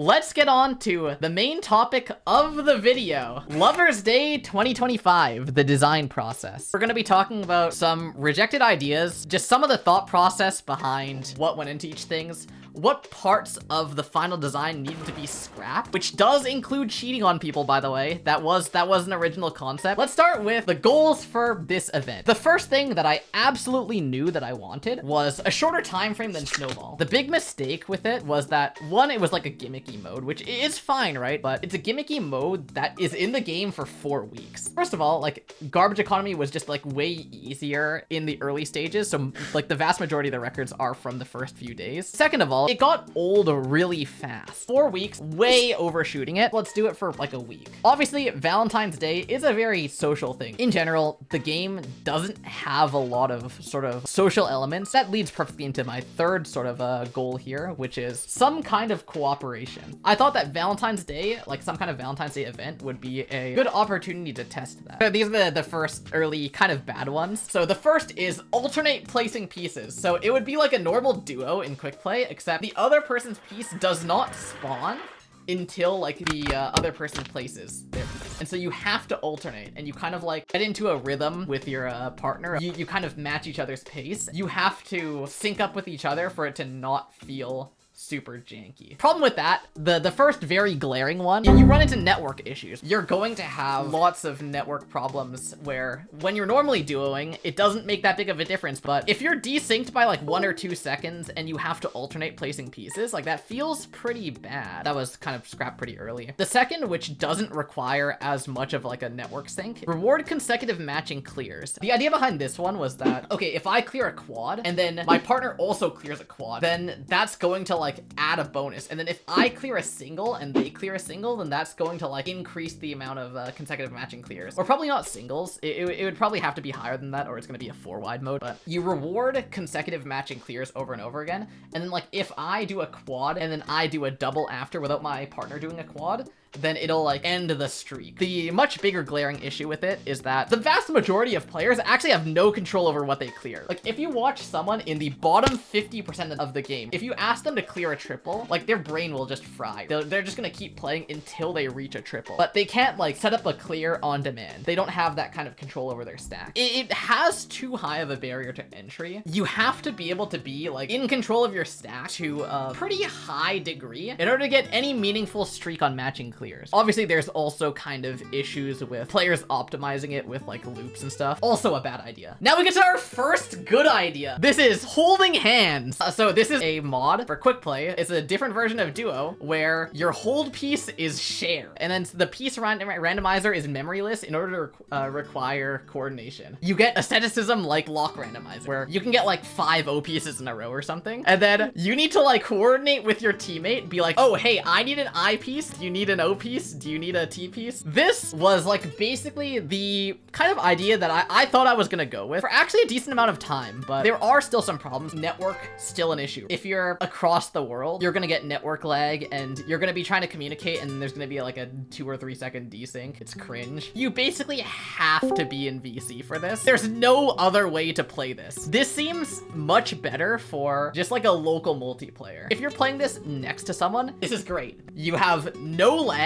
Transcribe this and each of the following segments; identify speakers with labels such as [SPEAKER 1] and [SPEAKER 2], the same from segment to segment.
[SPEAKER 1] let's get on to the main topic of the video. Lover's Day 2025, the design process. We're gonna be talking about some rejected ideas, just some of the thought process behind what went into each things, what parts of the final design needed to be scrapped, which does include cheating on people, by the way. That was an original concept. Let's start with the goals for this event. The first thing that I absolutely knew that I wanted was a shorter time frame than Snowball. The big mistake with it was that, one, it was like a gimmicky mode, which is fine, right? But it's a gimmicky mode that is in the game for 4 weeks. First of all, like, garbage economy was just like way easier in the early stages, so like the vast majority of the records are from the first few days. Second of all, it got old really fast. 4 weeks, way overshooting it. Let's do it for like a week. Obviously, Valentine's Day is a very social thing. In general, the game doesn't have a lot of sort of social elements. That leads perfectly into my third sort of goal here, which is some kind of cooperation. I thought that Valentine's Day, like some kind of Valentine's Day event, would be a good opportunity to test that. So these are the first early kind of bad ones. So the first is alternate placing pieces. So it would be like a normal duo in quick play, except the other person's piece does not spawn until like the other person places their piece. And so you have to alternate, and you kind of like get into a rhythm with your partner. You kind of match each other's pace. You have to sync up with each other for it to not feel super janky. Problem with that, the first very glaring one, you run into network issues. You're going to have lots of network problems where when you're normally duoing, it doesn't make that big of a difference. But if you're desynced by like 1 or 2 seconds and you have to alternate placing pieces, like that feels pretty bad. That was kind of scrapped pretty early. The second, which doesn't require as much of like a network sync, reward consecutive matching clears. The idea behind this one was that, okay, if I clear a quad and then my partner also clears a quad, then that's going to like add a bonus. And then if I clear a single and they clear a single, then that's going to like increase the amount of consecutive matching clears. Or probably not singles. It would probably have to be higher than that, or it's going to be a 4-wide mode. But you reward consecutive matching clears over and over again. And then like if I do a quad and then I do a double after without my partner doing a quad, then it'll like end the streak. The much bigger glaring issue with it is that the vast majority of players actually have no control over what they clear. Like if you watch someone in the bottom 50% of the game, if you ask them to clear a triple, like their brain will just fry. They're just gonna keep playing until they reach a triple. But they can't like set up a clear on demand. They don't have that kind of control over their stack. It has too high of a barrier to entry. You have to be able to be like in control of your stack to a pretty high degree in order to get any meaningful streak on matching clears. Obviously, there's also kind of issues with players optimizing it with like loops and stuff. Also a bad idea. Now we get to our first good idea. This is holding hands. So this is a mod for quick play. It's a different version of Duo where your hold piece is share. And then the piece randomizer is memoryless in order to require coordination. You get asceticism like block randomizer, where you can get like 5 O pieces in a row or something. And then you need to like coordinate with your teammate, be like, oh, hey, I need an I piece. Do you need an O piece? Do you need a T piece? This was like basically the kind of idea that I thought I was gonna go with for actually a decent amount of time, but there are still some problems. Network, still an issue. If you're across the world, you're gonna get network lag and you're gonna be trying to communicate and there's gonna be like a 2 or 3 second desync. It's cringe. You basically have to be in VC for this. There's no other way to play this. This seems much better for just like a local multiplayer. If you're playing this next to someone, this is great. You have no lag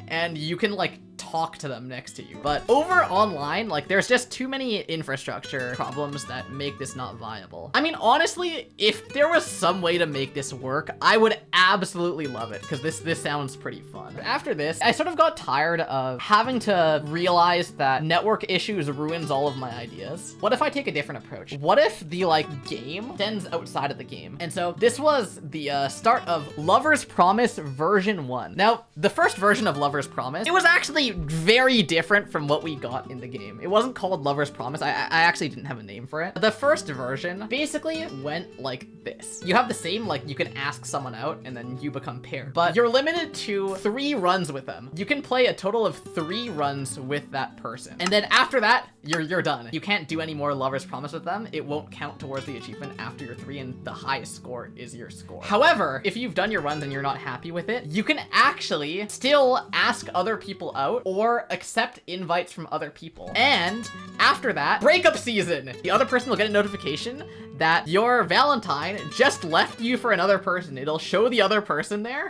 [SPEAKER 1] and you can like talk to them next to you. But over online, like there's just too many infrastructure problems that make this not viable. I mean, honestly, if there was some way to make this work, I would absolutely love it because this sounds pretty fun. After this, I sort of got tired of having to realize that network issues ruins all of my ideas. What if I take a different approach? What if the like game extends outside of the game? And so this was the start of Lover's Promise version 1. Now, the first version of Lover's Promise, it was actually very different from what we got in the game. It wasn't called Lover's Promise. I actually didn't have a name for it. The first version basically went like this. You have the same, like you can ask someone out and then you become paired, but you're limited to 3 runs with them. You can play a total of 3 runs with that person. And then after that, you're done. You can't do any more Lover's Promise with them. It won't count towards the achievement after your 3, and the highest score is your score. However, if you've done your runs and you're not happy with it, you can actually still ask other people out out or accept invites from other people. And after that, breakup season. The other person will get a notification that your Valentine just left you for another person. It'll show the other person there.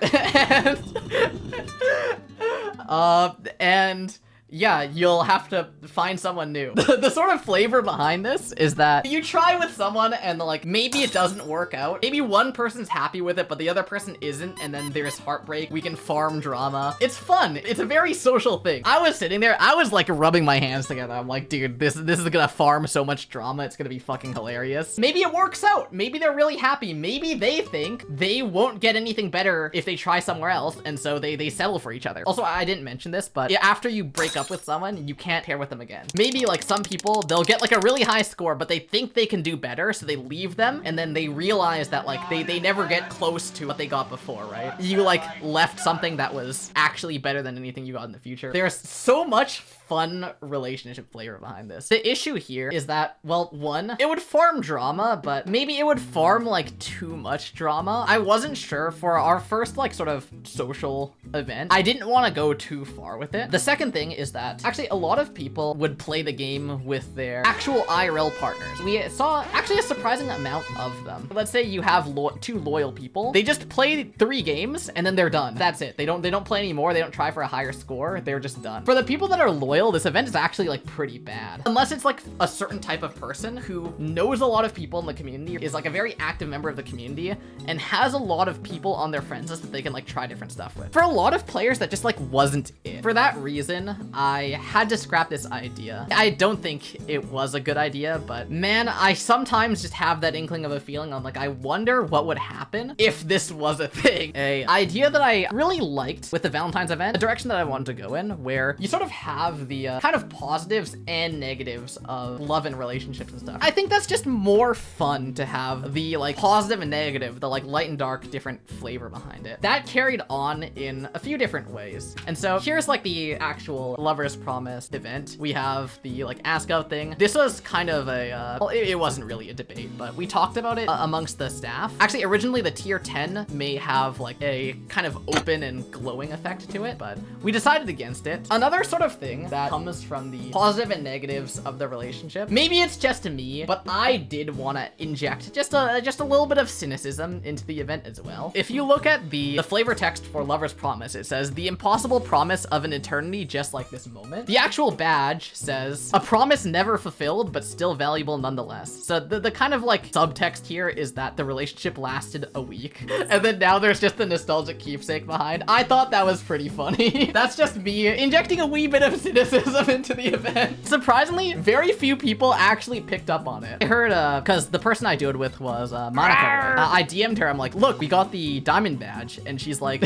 [SPEAKER 1] and yeah, you'll have to find someone new. The sort of flavor behind this is that you try with someone and like maybe it doesn't work out. Maybe one person's happy with it, but the other person isn't, and then there's heartbreak. We can farm drama. It's fun. It's a very social thing. I was sitting there, I was like rubbing my hands together. I'm like, dude, this is gonna farm so much drama. It's gonna be fucking hilarious. Maybe it works out. Maybe they're really happy. Maybe they think they won't get anything better if they try somewhere else, and so they settle for each other. Also, I didn't mention this, but after you break up with someone, you can't pair with them again. Maybe like some people, they'll get like a really high score, but they think they can do better, so they leave them, and then they realize that like they never get close to what they got before, right? You like left something that was actually better than anything you got in the future. There's so much fun relationship flavor behind this. The issue here is that, well, one, it would farm drama, but maybe it would farm like too much drama. I wasn't sure for our first like sort of social event. I didn't want to go too far with it. The second thing is that actually a lot of people would play the game with their actual IRL partners. We saw actually a surprising amount of them. Let's say you have two loyal people. They just play 3 games and then they're done. That's it. They don't play anymore. They don't try for a higher score. They're just done. For the people that are loyal, this event is actually like pretty bad. Unless it's like a certain type of person who knows a lot of people in the community, is like a very active member of the community, and has a lot of people on their friends list that they can like try different stuff with. For a lot of players, that just like wasn't it. For that reason, I had to scrap this idea. I don't think it was a good idea, but man, I sometimes just have that inkling of a feeling on like, I wonder what would happen if this was a thing. A idea that I really liked with the Valentine's event, a direction that I wanted to go in, where you sort of have the kind of positives and negatives of love and relationships and stuff. I think that's just more fun to have the like positive and negative, the like light and dark, different flavor behind it. That carried on in a few different ways. And so here's like the actual Lover's Promise event. We have the like ask out thing. This was kind of a, well, it wasn't really a debate, but we talked about it amongst the staff. Actually, originally the tier 10 may have like a kind of open and glowing effect to it, but we decided against it. Another sort of thing that comes from the positive and negatives of the relationship. Maybe it's just me, but I did want to inject just a little bit of cynicism into the event as well. If you look at the flavor text for Lover's Promise, it says the impossible promise of an eternity just like this moment. The actual badge says a promise never fulfilled, but still valuable nonetheless. So the kind of like subtext here is that the relationship lasted a week, and then now there's just the nostalgic keepsake behind. I thought that was pretty funny. That's just me injecting a wee bit of cynicism into the event. Surprisingly, very few people actually picked up on it. I heard, because the person I duoed with was Monica. I DM'd her, I'm like, look, we got the diamond badge, and she's like,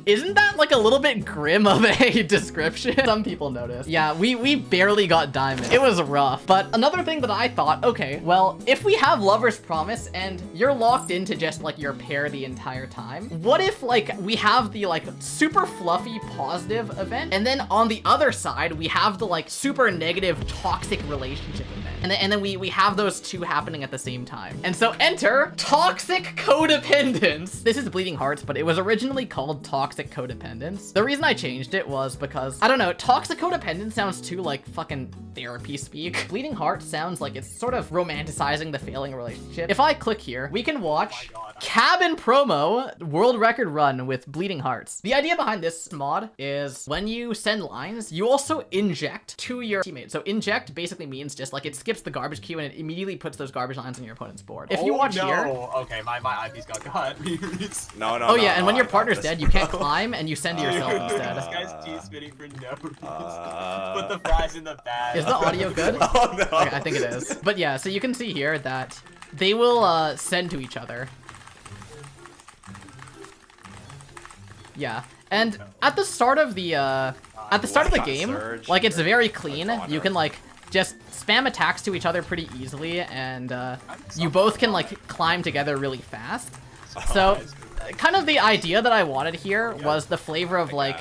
[SPEAKER 1] isn't that like a little bit grim of a description? Some people noticed. Yeah, we barely got diamond. It was rough. But another thing that I thought, okay, well, if we have Lover's Promise and you're locked into just like your pair the entire time, what if like we have the like super fluffy positive event, and then on the other side we have the like super negative toxic relationship event, and then we have those two happening at the same time. And so enter toxic codependence. This is Bleeding Hearts, but it was originally called toxic codependence. The reason I changed it was because, I don't know, toxic codependence sounds too like fucking therapy speak. Bleeding Heart sounds like it's sort of romanticizing the failing relationship. If I click here, we can watch Cabin Promo World Record Run with Bleeding Hearts. The idea behind this mod is when you send lines, you also inject to your teammate. So inject basically means just like it skips the garbage queue and it immediately puts those garbage lines on your opponent's board. If you watch here,
[SPEAKER 2] okay, my IP's got cut.
[SPEAKER 1] no, yeah, and when your partner's dead, you can't climb and you send to yourself instead.
[SPEAKER 2] This guy's T-spinning for no reason. Put the fries in the bag.
[SPEAKER 1] Is the audio good?
[SPEAKER 2] Oh no.
[SPEAKER 1] Okay, I think it is. But yeah, so you can see here that they will send to each other. Yeah, and at the start of the game, like it's very clean. You can like just spam attacks to each other pretty easily, and you both can like climb together really fast. So kind of the idea that I wanted here was the flavor of like,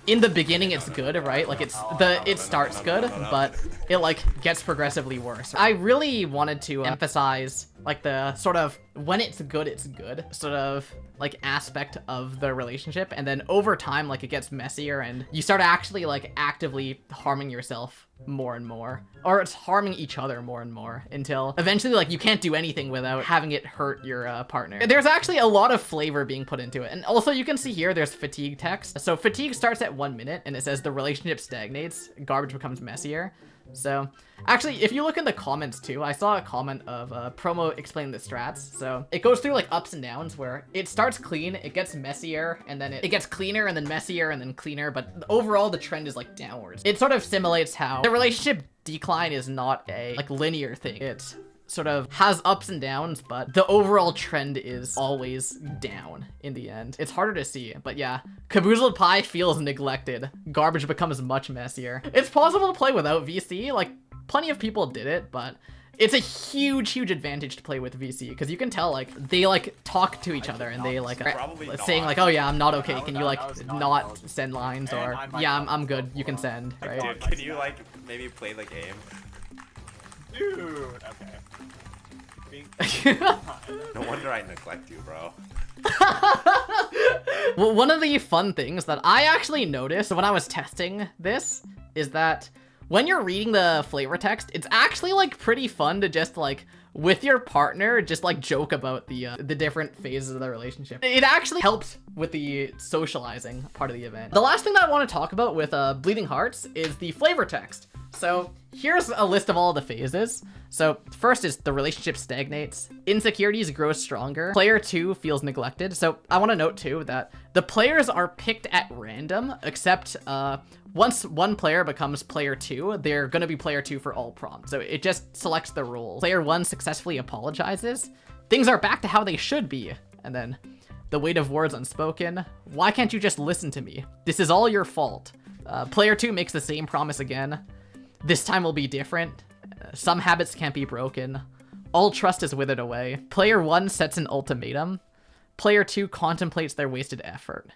[SPEAKER 1] in the beginning it's good, right? Like it starts good, but it like gets progressively worse. I really wanted to emphasize like the sort of when it's good sort of like aspect of the relationship, and then over time like it gets messier and you start actually like actively harming yourself more and more, or it's harming each other more and more until eventually like you can't do anything without having it hurt your partner. There's actually a lot of flavor being put into it, and also you can see here there's fatigue text. So fatigue starts at 1 minute and it says the relationship stagnates, garbage becomes messier. So actually, if you look in the comments too, I saw a comment of promo explaining the strats. So it goes through like ups and downs where it starts clean, it gets messier, and then it gets cleaner and then messier and then cleaner, but overall the trend is like downwards. It sort of simulates how the relationship decline is not a like linear thing. It sort of has ups and downs, but the overall trend is always down in the end. It's harder to see, but yeah, Caboozled Pie feels neglected. Garbage becomes much messier. It's possible to play without VC, like plenty of people did it, but it's a huge advantage to play with VC because you can tell like they like talk to each other and they like are saying like, oh yeah, I'm not okay. Can you like not send lines, or yeah, I'm good. You can send, right?
[SPEAKER 3] Dude, can you like maybe play the game?
[SPEAKER 2] Dude, okay.
[SPEAKER 3] No wonder I neglect you, bro.
[SPEAKER 1] Well, one of the fun things that I actually noticed when I was testing this is that when you're reading the flavor text, it's actually like pretty fun to just like with your partner just like joke about the different phases of the relationship. It actually helps with the socializing part of the event. The last thing that I want to talk about with Bleeding Hearts is the flavor text. So here's a list of all the phases. So first is the relationship stagnates, insecurities grow stronger, player 2 feels neglected. So I want to note too that the players are picked at random, except once one player becomes player 2, they're going to be player 2 for all prompts. So it just selects the roles. Player 1 successfully apologizes. Things are back to how they should be. And then the weight of words unspoken. Why can't you just listen to me? This is all your fault. Player 2 makes the same promise again. This time will be different. Some habits can't be broken. All trust is withered away. Player 1 sets an ultimatum. Player 2 contemplates their wasted effort.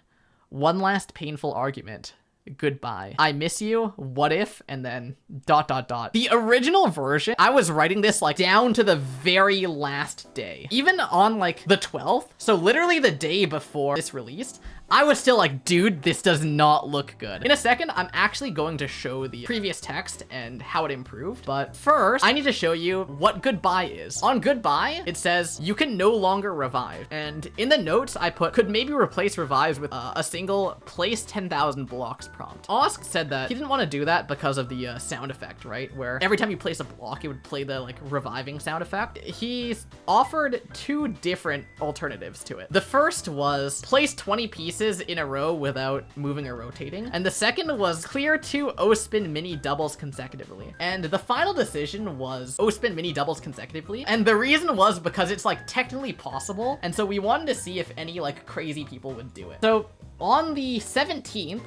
[SPEAKER 1] One last painful argument. Goodbye. I miss you. What if? And then ... The original version, I was writing this like down to the very last day. Even on like the 12th, so literally the day before this released, I was still like, dude, this does not look good. In a second, I'm actually going to show the previous text and how it improved. But first, I need to show you what goodbye is. On goodbye, it says you can no longer revive. And in the notes, I put, could maybe replace revives with a single place 10,000 blocks prompt. Osk said that he didn't want to do that because of the sound effect, right? Where every time you place a block, it would play the like reviving sound effect. He offered 2 different alternatives to it. The first was place 20 pieces in a row without moving or rotating. And the second was clear 2 O-spin mini doubles consecutively. And the final decision was O-spin mini doubles consecutively. And the reason was because it's like technically possible. And so we wanted to see if any like crazy people would do it. So on the 17th,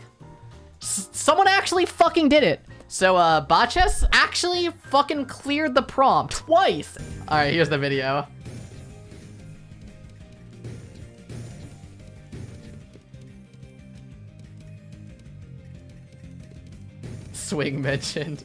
[SPEAKER 1] someone actually fucking did it. So Baches actually fucking cleared the prompt twice. All right, here's the video. Swing mentioned.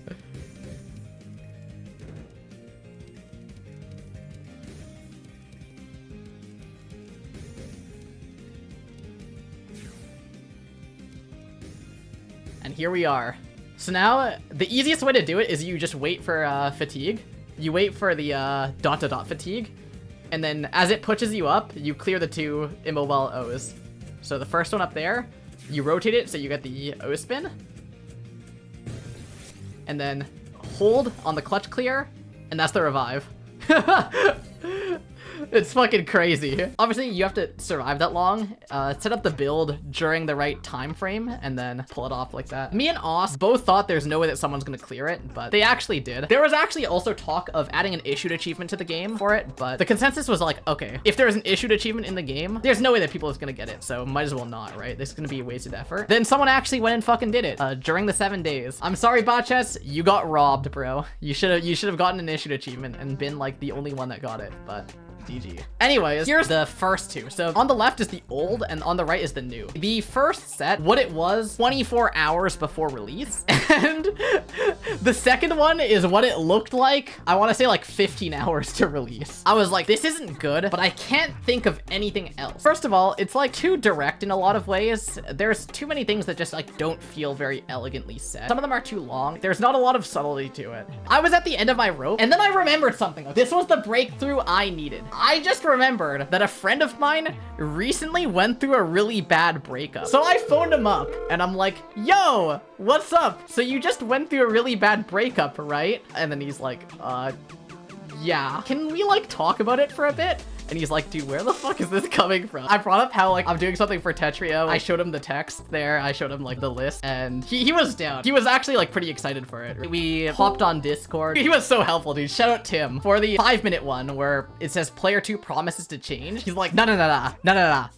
[SPEAKER 1] And here we are. So now the easiest way to do it is you just wait for fatigue. You wait for the ... fatigue. And then as it pushes you up, you clear the 2 immobile O's. So the first one up there, you rotate it so you get the O spin. And then hold on the clutch clear, and that's the revive. It's fucking crazy. Obviously, you have to survive that long, set up the build during the right time frame, and then pull it off like that. Me and Oz both thought there's no way that someone's gonna clear it, but they actually did. There was actually also talk of adding an issued achievement to the game for it, but the consensus was like, okay, if there's an issued achievement in the game, there's no way that people is gonna get it, so might as well not, right? This is gonna be a wasted effort. Then someone actually went and fucking did it during the 7 days. I'm sorry, Baches, you got robbed, bro. You should have gotten an issued achievement and been like the only one that got it, but GG. Anyways, here's the first two. So on the left is the old and on the right is the new. The first set, what it was 24 hours before release. And the second one is what it looked like, I want to say like 15 hours to release. I was like, this isn't good, but I can't think of anything else. First of all, it's like too direct in a lot of ways. There's too many things that just like don't feel very elegantly said. Some of them are too long. There's not a lot of subtlety to it. I was at the end of my rope and then I remembered something. This was the breakthrough I needed. I just remembered that a friend of mine recently went through a really bad breakup. So I phoned him up and I'm like, yo, what's up? So you just went through a really bad breakup, right? And then he's like, yeah. Can we like talk about it for a bit? And he's like, dude, where the fuck is this coming from? I brought up how like I'm doing something for Tetrio. I showed him the text there. I showed him like the list and he was down. He was actually like pretty excited for it. We hopped on Discord. He was so helpful, dude. Shout out Tim for the 5-minute one where it says player 2 promises to change. He's like, no,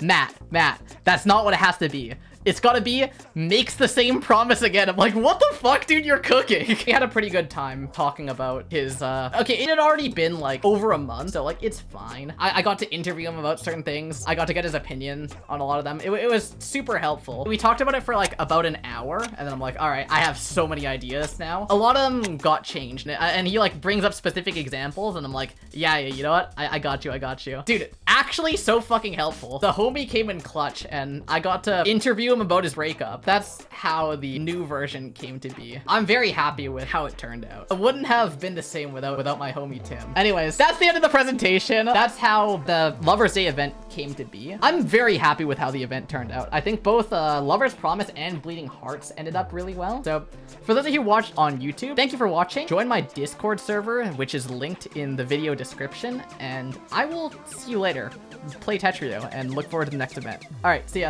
[SPEAKER 1] Matt, that's not what it has to be. It's gotta be makes the same promise again. I'm like, what the fuck, dude? You're cooking. He had a pretty good time talking about his, okay, it had already been like over a month, so like, it's fine. I got to interview him about certain things. I got to get his opinion on a lot of them. It was super helpful. We talked about it for like about an hour, and then I'm like, all right, I have so many ideas now. A lot of them got changed, and he like brings up specific examples, and I'm like, yeah, you know what? I got you. Dude, actually so fucking helpful. The homie came in clutch, and I got to interview him about his breakup. That's how the new version came to be. I'm very happy with how it turned out. It wouldn't have been the same without my homie Tim. Anyways, that's the end of the presentation. That's how the Lover's Day event came to be. I'm very happy with how the event turned out. I think both Lover's Promise and Bleeding Hearts ended up really well. So for those of you who watched on YouTube, thank you for watching. Join my Discord server, which is linked in the video description, and I will see you later. Play Tetrio and look forward to the next event. All right, see ya.